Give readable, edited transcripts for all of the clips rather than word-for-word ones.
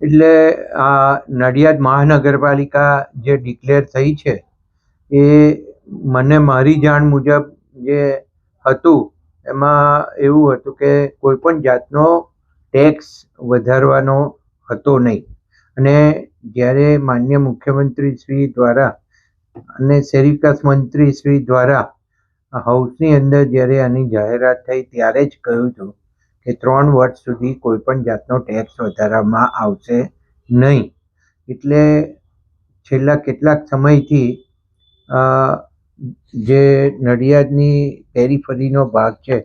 એટલે આ નડિયાદ મહાનગરપાલિકા જે ડિક્લેર થઈ છે એ મને મારી જાણ મુજબ જે હતું એમાં એવું હતું કે કોઈ પણ જાતનો ટેક્સ વધારવાનો હતો નહીં. અને જ્યારે માનનીય મુખ્યમંત્રી શ્રી દ્વારા અને શહેરી વિકાસ મંત્રી શ્રી દ્વારા હાઉસની અંદર જ્યારે આની જાહેરાત થઈ ત્યારે જ કહ્યું હતું કે 3 વર્ષ સુધી કોઈ પણ જાતનો ટેક્સ વધારવામાં આવશે નહીં. એટલે છેલ્લા કેટલાક સમયથી જે નડિયાદની પેરીફરીનો ભાગ છે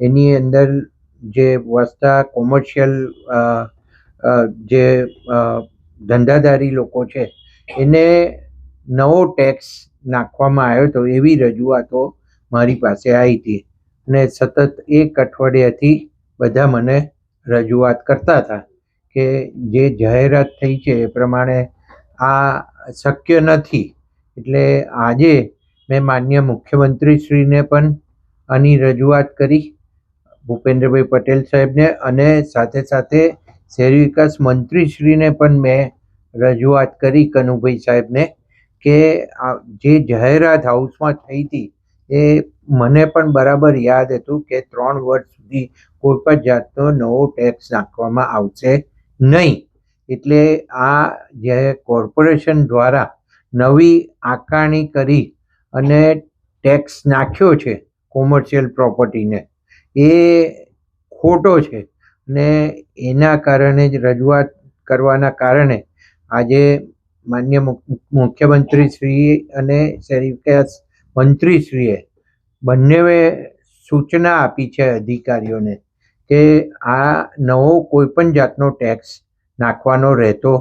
એની અંદર જે વસતા કોમર્શિયલ જે ધંધાદારી લોકો છે એને નવો ટેક્સ નાખવામાં આવ્યો હતો એવી રજૂઆતો મારી પાસે આવી હતી. અને સતત 1 અઠવાડિયાથી બધા મને રજૂઆત કરતા હતા કે જે જાહેરાત થઈ છે એ પ્રમાણે આ શક્ય નથી. એટલે આજે મેં માનનીય મુખ્યમંત્રીશ્રીને પણ આની રજૂઆત કરી, ભૂપેન્દ્રભાઈ પટેલ સાહેબને, અને સાથે સાથે શહેરી વિકાસ મંત્રીશ્રીને પણ મેં રજૂઆત કરી, કનુભાઈ સાહેબને, કે જે જાહેરાત હાઉસમાં થઈ હતી એ મને પણ બરાબર યાદ હતું કે 3 વર્ષ સુધી કોઈ પણ જાતનો નવો ટેક્સ નાખવામાં આવશે નહીં. એટલે આ જે કોર્પોરેશન દ્વારા નવી આકારણી કરી અને ટેક્સ નાખ્યો છે કોમર્શિયલ પ્રોપર્ટીને એ ખોટો છે. ને એના કારણે જ રજૂઆત કરવાના કારણે આજે માનનીય મુખ્યમંત્રીશ્રી અને શહેરી વિકાસ મંત્રીશ્રીએ બંનેએ સૂચના આપી છે અધિકારીઓને કે આ નવો કોઈ પણ જાતનો ટેક્સ નાખવાનો રહેતો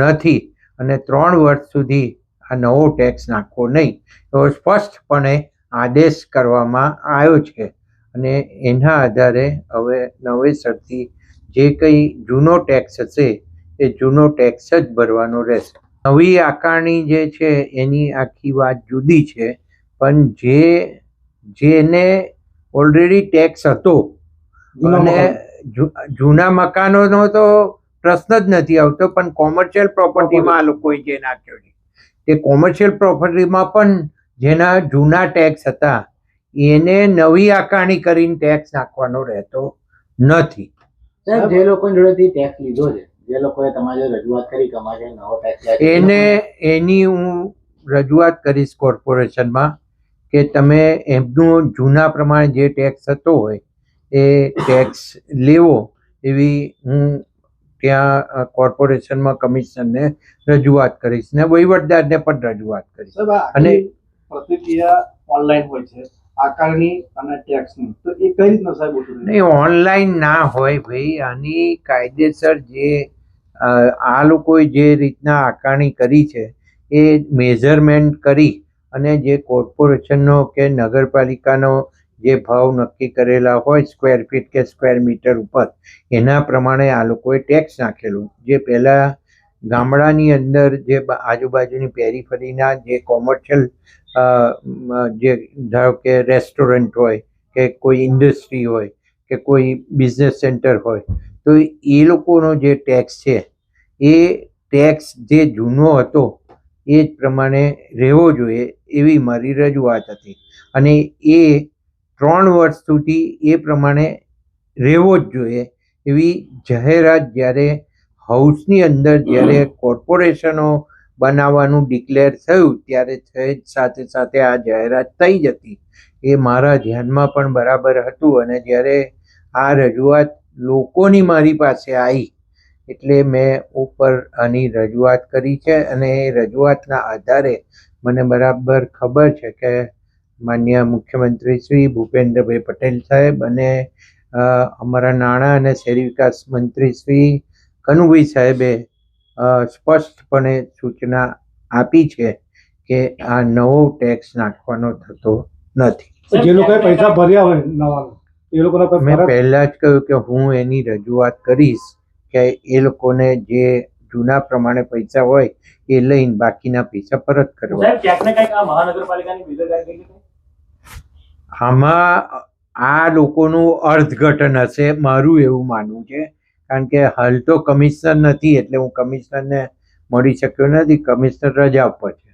નથી અને 3 વર્ષ સુધી આ નવો ટેક્સ નાખવો નહીં એવો સ્પષ્ટપણે આદેશ કરવામાં આવ્યો છે. અને એના આધારે હવે નવેસરથી જે કંઈ જૂનો ટેક્સ હશે એ જૂનો ટેક્સ જ ભરવાનો રહેશે. નવી આકારણી જે છે એની આખી વાત જુદી છે, પણ જેને ઓલરેડી ટેક્સ હતો અને જૂના મકાનોનો તો પ્રશ્ન જ નથી આવતો, પણ કોમર્શિયલ પ્રોપર્ટીમાં આ લોકોએ જે નાખ્યો છે તે કોમર્શિયલ પ્રોપર્ટીમાં પણ જેના જૂના ટેક્સ હતા એને નવી આકારણી કરીને ટેક્સ નાખવાનો રહેતો નથી. જે લોકોની જોડેથી ટેક્સ લીધો છે, જે લોકોએ તમારી રજૂઆત કરી કે અમારે નવો ટેક્સ એની હું રજૂઆત કરીશ કોર્પોરેશનમાં કે તમે એમનું જૂના પ્રમાણે જે ટેક્સ થતો હોય એ ટેક્સ લેવો એવી હું ત્યાં કોર્પોરેશનમાં કમિશનરને રજૂઆત કરીશ ને વહીવટદારને પણ રજૂઆત કરીશ. અને પ્રતિક્રિયા ઓનલાઈન હોય છે આકારણી અને ટેક્સની, તો એ કઈ રીતના સાહેબ ઉઠું? નહીં, ઓનલાઈન ના હોય ભાઈ. આની કાયદેસર જે આ લોકોએ જે રીતના આકારણી કરી છે એ મેઝરમેન્ટ કરી અને જે કોર્પોરેશનનો કે નગરપાલિકાનો જે ભાવ નક્કી કરેલા હોય સ્ક્વેર ફીટ કે સ્ક્વેર મીટર ઉપર એના પ્રમાણે આ લોકોએ ટેક્સ નાખેલું. જે પહેલાં ગામડાની અંદર જે આજુબાજુની પેરીફરીના જે કોમર્શિયલ જે ધારો કે રેસ્ટોરન્ટ હોય કે કોઈ ઇન્ડસ્ટ્રી હોય કે કોઈ બિઝનેસ સેન્ટર હોય તો એ લોકોનો જે ટેક્સ છે એ ટેક્સ જે જૂનો હતો એ જ પ્રમાણે રહેવો જોઈએ એવી મારી રજૂઆત હતી. અને એ 3 વર્ષ સુધી એ પ્રમાણે રહેવો જ જોઈએ એવી જાહેરાત જ્યારે હાઉસની અંદર જ્યારે કોર્પોરેશનો બનાવવાનું ડિક્લેર થયું ત્યારે સાથે સાથે આ જાહેરાત થઈ જ હતી. એ મારા ધ્યાનમાં પણ બરાબર હતું. અને જ્યારે આ રજૂઆત લોકોની મારી પાસે આવી એટલે મેં ઉપર આની રજૂઆત કરી છે. અને એ રજૂઆતના આધારે મને બરાબર ખબર છે કે માનનીય મુખ્યમંત્રી શ્રી ભૂપેન્દ્રભાઈ પટેલ સાહેબ અને અમારા નાણાં અને શહેરી વિકાસ મંત્રી શ્રી કનુભાઈ સાહેબે સ્પષ્ટપણે સૂચના આપી છે કે આ નવો ટેક્સ નાખવાનો થતો નથી. જે લોકોએ પૈસા ભર્યા હોય નવા એ લોકોને મેં પહેલા જ કહ્યું કે હું એની રજૂઆત કરીશ કે એ લોકોને જે જૂના પ્રમાણે પૈસા હોય એ લઈને બાકીના પૈસા પરત કરવા. આમાં આ લોકોનું અર્થઘટન હશે મારું એવું માનવું છે, કારણ કે હાલ તો કમિશનર નથી એટલે હું કમિશનરને મળી શક્યો નથી. કમિશનર રજા ઉપર છે.